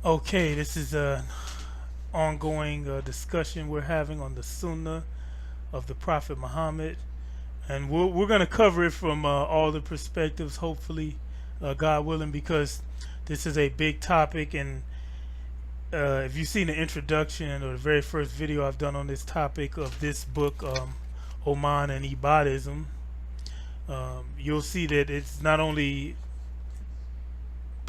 Okay, this is a ongoing discussion we're having on the Sunnah of the Prophet Muhammad, and we're going to cover it from all the perspectives, hopefully, God willing, because this is a big topic. And if you've seen the introduction or the very first video I've done on this topic of this book, Oman and Ibadism, you'll see that it's not only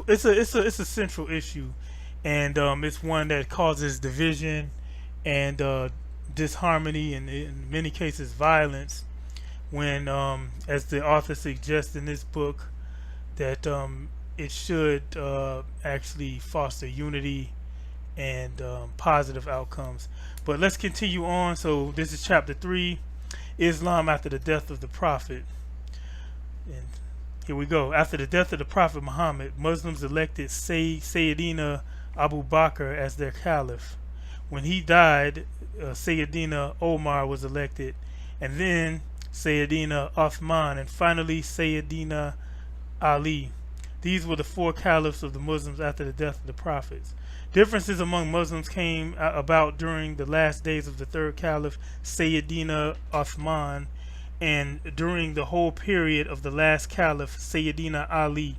it's a central issue, and it's one that causes division and disharmony, and in many cases violence. When, as the author suggests in this book, that it should actually foster unity and positive outcomes. But let's continue on. So this is chapter 3, Islam after the death of the Prophet. And here we go. After the death of the Prophet Muhammad, Muslims elected Sayyidina Abu Bakr as their caliph. When he died, Sayyidina Omar was elected, and then Sayyidina Uthman, and finally Sayyidina Ali. These were the four caliphs of the Muslims after the death of the prophets. Differences among Muslims came about during the last days of the third caliph, Sayyidina Uthman, and during the whole period of the last caliph, Sayyidina Ali.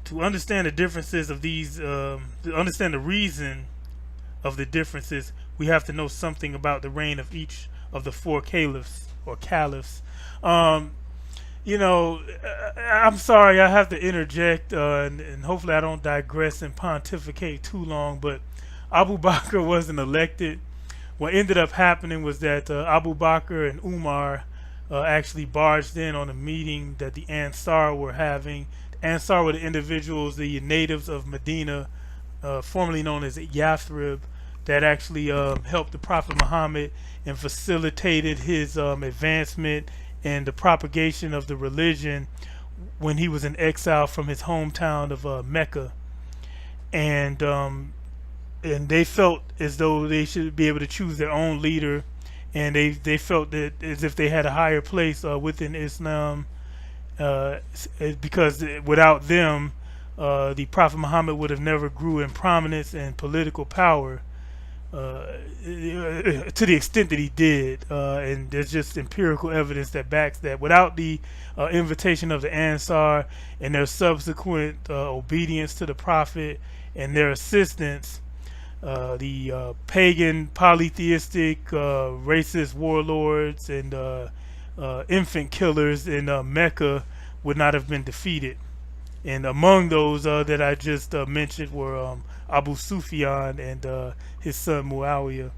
To understand the differences of these, to understand the reason of the differences, we have to know something about the reign of each of the four caliphs or caliphs. I'm sorry, I have to interject, and hopefully I don't digress and pontificate too long, but Abu Bakr wasn't elected. What ended up happening was that Abu Bakr and Umar actually barged in on a meeting that the Ansar were having. The Ansar were the individuals, the natives of Medina, formerly known as Yathrib, that actually helped the Prophet Muhammad and facilitated his advancement and the propagation of the religion when he was in exile from his hometown of Mecca. And they felt as though they should be able to choose their own leader, and they felt that as if they had a higher place within Islam, because without them, the Prophet Muhammad would have never grew in prominence and political power to the extent that he did. And there's just empirical evidence that backs that. Without the invitation of the Ansar and their subsequent obedience to the Prophet and their assistance, the pagan, polytheistic, racist warlords and infant killers in Mecca would not have been defeated. And among those that I just mentioned were Abu Sufyan and his son Muawiyah.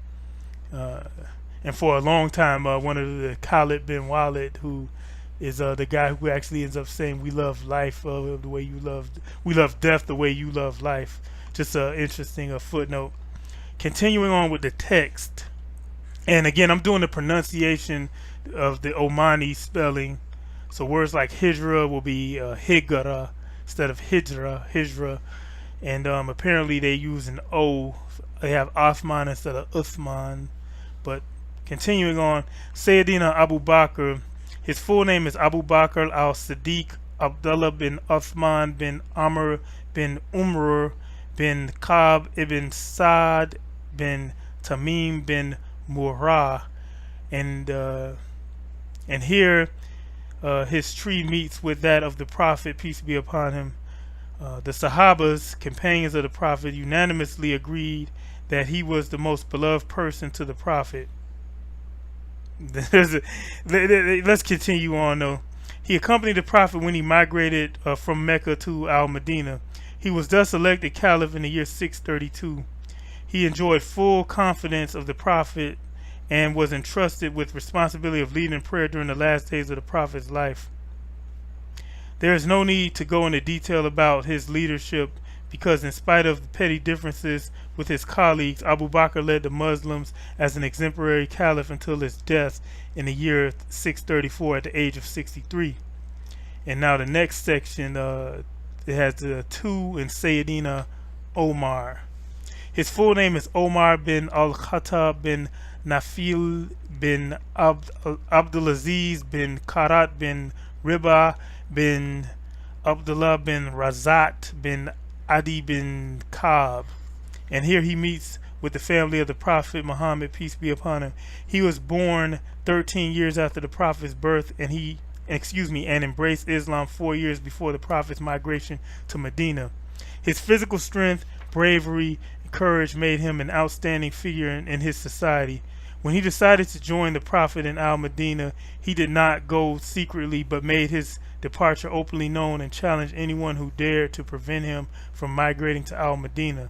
And for a long time, one of the Khalid bin Walid, who is the guy who actually ends up saying, "We love life the way you loved, we love death the way you love life." Just an interesting footnote. Continuing on with the text, and again, I'm doing the pronunciation of the Omani spelling. So words like hijra will be higara instead of hijra. And apparently they use an O. They have Othman instead of Uthman. But continuing on, Sayyidina Abu Bakr, his full name is Abu Bakr al-Siddiq Abdullah bin Uthman bin Amr bin Umr bin Ka'b ibn Sa'd bin Tamim bin Murrah. And here his tree meets with that of the Prophet, peace be upon him. The Sahabas, companions of the Prophet, unanimously agreed that he was the most beloved person to the Prophet. Let's continue on though. He accompanied the Prophet when he migrated from Mecca to Al-Medina. He was thus elected Caliph in the year 632. He enjoyed full confidence of the Prophet and was entrusted with responsibility of leading prayer during the last days of the Prophet's life. There is no need to go into detail about his leadership because in spite of the petty differences with his colleagues, Abu Bakr led the Muslims as an exemplary caliph until his death in the year 634 at the age of 63. And now the next section, it has the two in Sayyidina Omar. His full name is Omar bin al-Khattab bin Nafil bin Abdulaziz bin Karat bin Riba bin Abdullah bin Razat bin Adi bin Ka'b, and here he meets with the family of the Prophet Muhammad, peace be upon him. He was born 13 years after the Prophet's birth, and and embraced Islam 4 years before the Prophet's migration to Medina. His physical strength, bravery, and courage made him an outstanding figure in his society. When he decided to join the Prophet in Al-Medina, he did not go secretly, but made his departure openly known and challenged anyone who dared to prevent him from migrating to Al-Medina.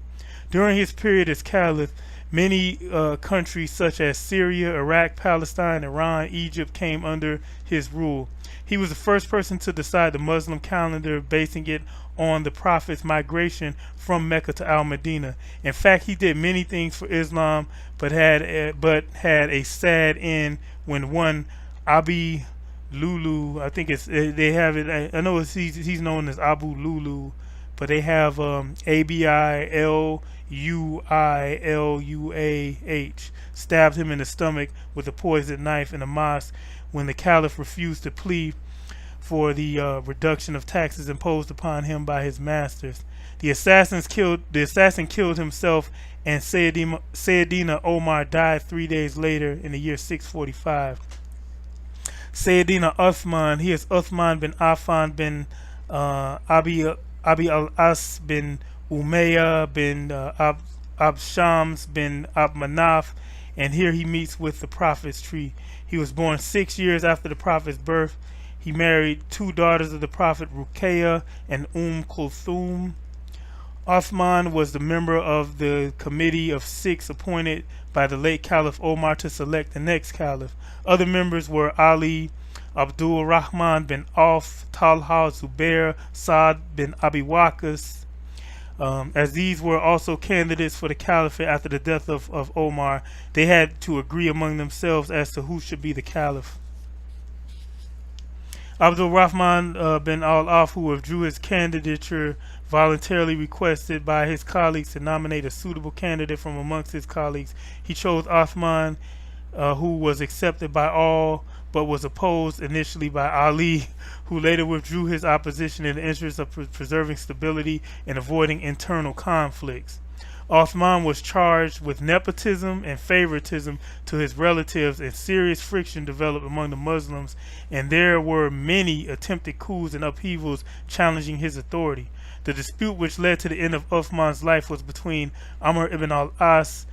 During his period as caliph, many countries such as Syria, Iraq, Palestine, Iran, Egypt came under his rule. He was the first person to decide the Muslim calendar, basing it on the Prophet's migration from Mecca to Al-Medina. In fact, he did many things for Islam, but had a sad end when one Abi Lulu, I think they have it. I know he's known as Abu Lulu, but they have Abiluiluah stabbed him in the stomach with a poisoned knife in a mosque when the caliph refused to plead for the reduction of taxes imposed upon him by his masters. The assassin killed himself, and Sayyidina Omar died 3 days later in the year 645. Sayyidina Uthman, he is Uthman bin Affan bin Abi al-As bin Umayyah bin Abshams bin Abmanaf, and here he meets with the Prophet's tree. He was born 6 years after the Prophet's birth. He married 2 daughters of the Prophet, Ruqayya and Kulthum. Uthman was the member of the committee of 6 appointed by the late Caliph Omar to select the next caliph. Other members were Ali, Abdul Rahman bin Auf, Talha, Zubair, Saad bin Abi Waqqas. As these were also candidates for the caliphate after the death of Omar, they had to agree among themselves as to who should be the caliph. Abdul Rahman bin al-Auf, who withdrew his candidature, voluntarily requested by his colleagues to nominate a suitable candidate from amongst his colleagues. He chose Uthman, who was accepted by all, but was opposed initially by Ali, who later withdrew his opposition in the interest of preserving stability and avoiding internal conflicts. Uthman was charged with nepotism and favoritism to his relatives, and serious friction developed among the Muslims, and there were many attempted coups and upheavals challenging his authority. The dispute which led to the end of Uthman's life was between Amr ibn al-As,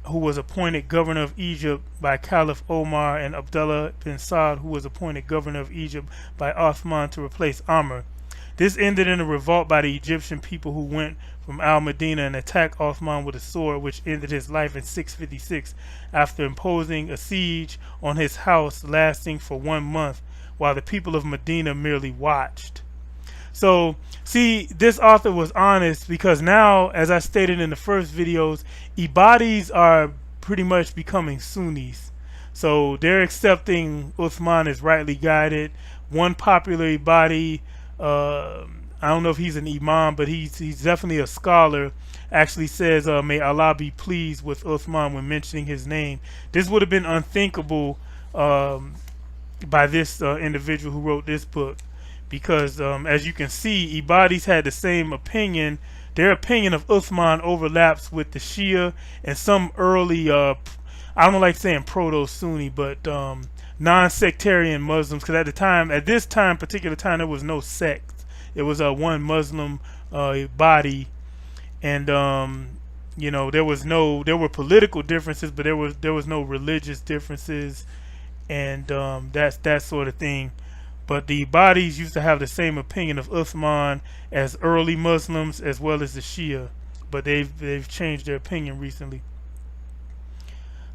who was appointed governor of Egypt by Caliph Omar, and Abdullah bin Saad, who was appointed governor of Egypt by Uthman to replace Amr. This ended in a revolt by the Egyptian people, who went from Al-Medina and attacked Uthman with a sword, which ended his life in 656 after imposing a siege on his house lasting for 1 month, while the people of Medina merely watched. So, see, this author was honest, because now, as I stated in the first videos, Ibadis are pretty much becoming Sunnis. So they're accepting Uthman as rightly guided. One popular Ibadi, I don't know if he's an imam, but he's definitely a scholar, actually says, may Allah be pleased with Uthman when mentioning his name. This would have been unthinkable by this individual who wrote this book, because as you can see, Ibadis had the same opinion. Their opinion of Uthman overlaps with the Shia and some early, I don't like saying proto-Sunni, but non-sectarian Muslims, because at this particular time, there was no sect. It was one Muslim body, and there were political differences, but there was no religious differences, and that's that sort of thing. But the Ibadis used to have the same opinion of Uthman as early Muslims as well as the Shia, but they've changed their opinion recently.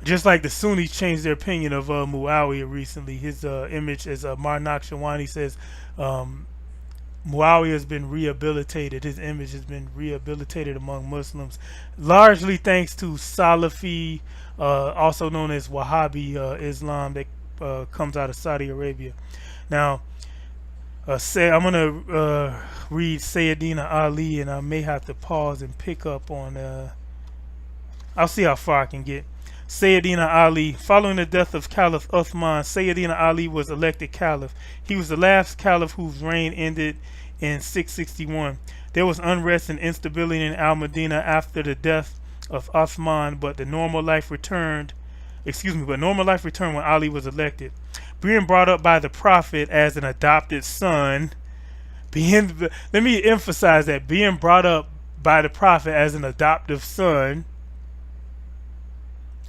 Just like the Sunnis changed their opinion of Muawiyah recently. His image, as Marnak Shawani says, Muawiyah has been rehabilitated. His image has been rehabilitated among Muslims, largely thanks to Salafi, also known as Wahhabi Islam, that comes out of Saudi Arabia. Now, I'm going to read Sayyidina Ali, and I may have to pause and pick up on, I'll see how far I can get. Sayyidina Ali. Following the death of Caliph Uthman, Sayyidina Ali was elected Caliph. He was the last Caliph whose reign ended in 661. There was unrest and instability in Al Medina after the death of Uthman, but normal life returned when Ali was elected. Being brought up by the Prophet as an adopted son, let me emphasize that, being brought up by the Prophet as an adoptive son.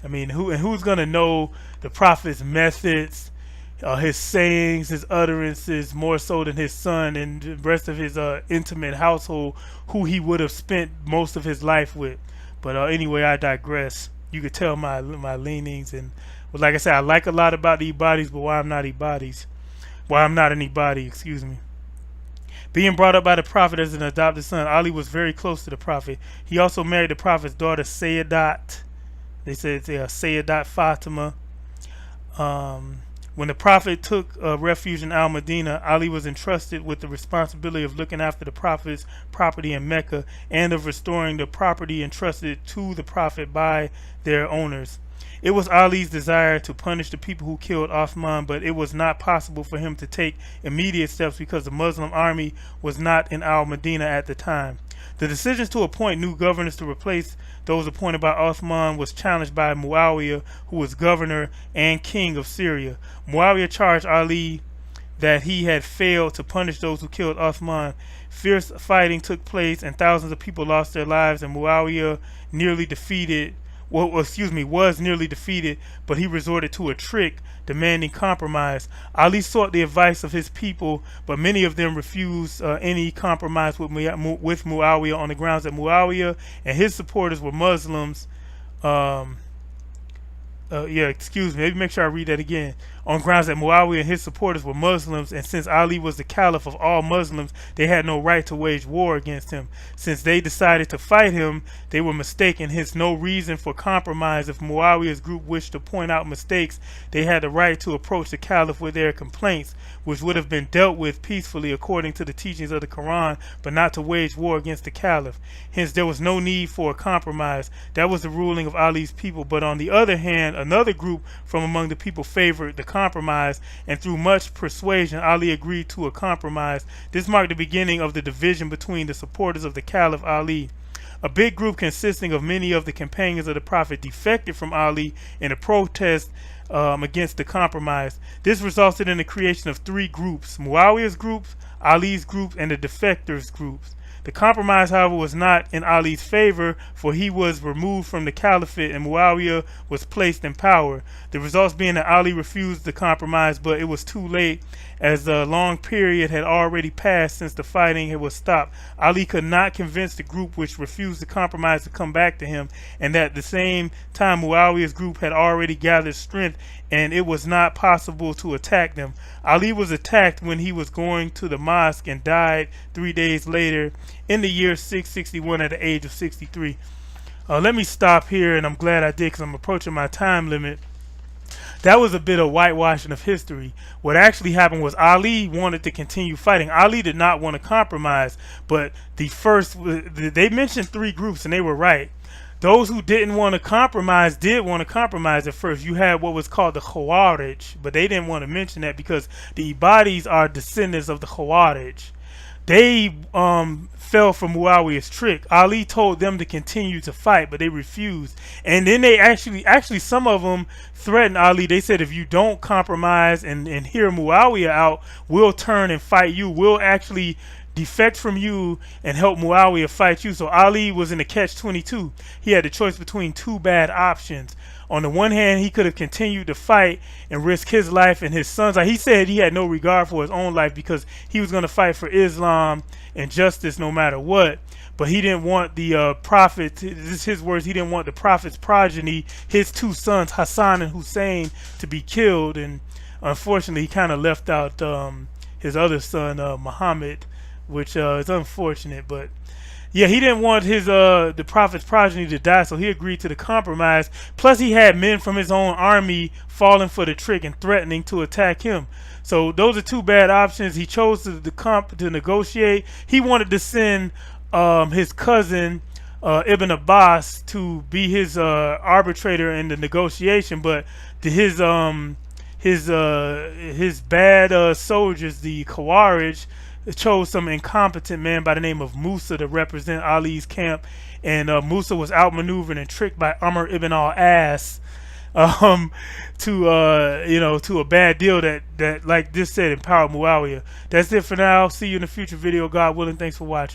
I mean, who's gonna know the Prophet's methods, his sayings, his utterances, more so than his son and the rest of his intimate household, who he would have spent most of his life with. But anyway, I digress. You could tell my leanings, and well, like I said, I like a lot about the Ibadis, but why I'm not an Ibadi, excuse me. Being brought up by the Prophet as an adopted son, Ali was very close to the Prophet. He also married the Prophet's daughter, Sayyidat. They said Sayyidat Fatima. When the Prophet took refuge in Al-Madinah, Ali was entrusted with the responsibility of looking after the Prophet's property in Mecca and of restoring the property entrusted to the Prophet by their owners. It was Ali's desire to punish the people who killed Uthman, but it was not possible for him to take immediate steps because the Muslim army was not in Al-Madinah at the time. The decisions to appoint new governors to replace those appointed by Uthman was challenged by Muawiyah, who was governor and king of Syria. Muawiyah charged Ali that he had failed to punish those who killed Uthman. Fierce fighting took place and thousands of people lost their lives, and Muawiyah was nearly defeated, but he resorted to a trick, demanding compromise. Ali sought the advice of his people, but many of them refused any compromise with Muawiyah on the grounds that Muawiyah and his supporters were Muslims. Let me make sure I read that again. On grounds that Muawiyah and his supporters were Muslims, and since Ali was the caliph of all Muslims, they had no right to wage war against him. Since they decided to fight him, they were mistaken, hence no reason for compromise. If Muawiyah's group wished to point out mistakes, they had the right to approach the caliph with their complaints, which would have been dealt with peacefully according to the teachings of the Quran, but not to wage war against the caliph. Hence there was no need for a compromise. That was the ruling of Ali's people. But on the other hand, another group from among the people favored the compromise, and through much persuasion Ali agreed to a compromise. This marked the beginning of the division between the supporters of the Caliph Ali. A big group consisting of many of the companions of the Prophet defected from Ali in a protest against the compromise. This resulted in the creation of three groups: Muawiyah's group, Ali's group, and the defectors' groups. The compromise, however, was not in Ali's favor, for he was removed from the caliphate and Muawiyah was placed in power. The results being that Ali refused the compromise, but it was too late, as a long period had already passed since the fighting was stopped. Ali could not convince the group which refused the compromise to come back to him, and at the same time Muawiyah's group had already gathered strength, and it was not possible to attack them. Ali was attacked when he was going to the mosque and died 3 days later in the year 661 at the age of 63. Let me stop here, and I'm glad I did because I'm approaching my time limit. That was a bit of whitewashing of history. What actually happened was Ali wanted to continue fighting. Ali did not want to compromise, but they mentioned three groups, and they were right. Those who didn't want to compromise did want to compromise at first. You had what was called the Khawarij, but they didn't want to mention that because the Ibadis are descendants of the Khawarij. They fell for Muawiyah's trick. Ali told them to continue to fight, but they refused. And then they actually some of them threatened Ali. They said, if you don't compromise and hear Muawiyah out, we'll turn and fight you. We'll actually defect from you and help Muawiyah fight you. So Ali was in a catch-22. He had the choice between two bad options. On the one hand, he could have continued to fight and risk his life and his son's life. He said he had no regard for his own life because he was going to fight for Islam and justice no matter what. But he didn't want the prophet, this is his words, he didn't want the prophet's progeny, his two sons, Hassan and Hussein, to be killed. And unfortunately, he kind of left out his other son, Muhammad, which is unfortunate. But yeah, he didn't want his the prophet's progeny to die, so he agreed to the compromise. Plus, he had men from his own army falling for the trick and threatening to attack him. So those are two bad options. He chose to negotiate. He wanted to send his cousin Ibn Abbas to be his arbitrator in the negotiation, but his bad soldiers, the Khawarij, chose some incompetent man by the name of Musa to represent Ali's camp, and Musa was outmaneuvered and tricked by Amr ibn al-As um, to a bad deal that like this said empowered Muawiyah. That's it for now. See you in a future video, God willing. Thanks for watching.